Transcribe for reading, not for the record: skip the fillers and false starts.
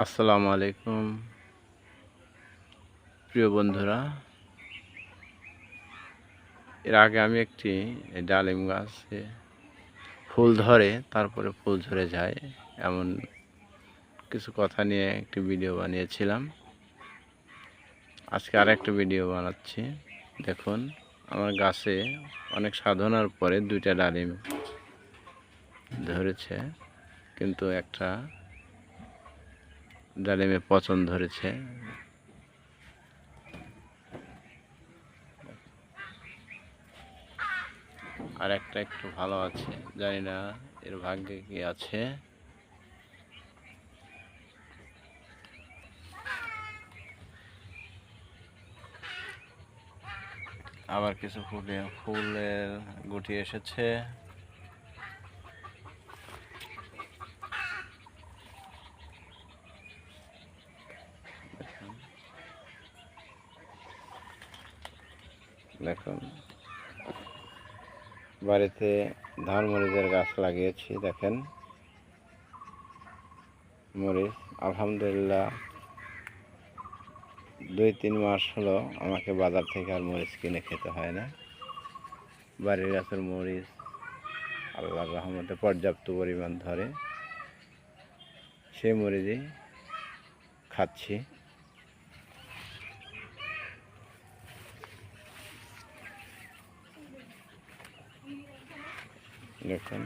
আসসালামু আলাইকুম প্রিয় বন্ধুরা। এর আগে আমি একটি ডালিম গাছে ফুল ধরে তারপরে ফুল ঝরে যায় এমন কিছু কথা নিয়ে একটি ভিডিও বানিয়েছিলাম। আজকে আরেকটা ভিডিও বানাচ্ছি। দেখুন, আমার গাছে অনেক সাধনার পরে দুইটা ডালিম ধরেছে, কিন্তু একটা ডালিমে পচন ধরেছে। আর একটা একটু ভালো আছে, জানি না এর ভাগ্যে কি আছে। আবার কিছু ফুলের গুটি এসেছে। দেখুন, বাড়িতে ধান মরিচের গাছ লাগিয়েছি। দেখেন, মরিচ আলহামদুলিল্লাহ 2-3 মাস হলো আমাকে বাজার থেকে আর মরিচ কিনে খেতে হয় না। বাড়ির গাছের মরিচ আল্লাহর রহমতে পর্যাপ্ত পরিমাণ ধরে, সেই মরিচই খাচ্ছি। দেখুন।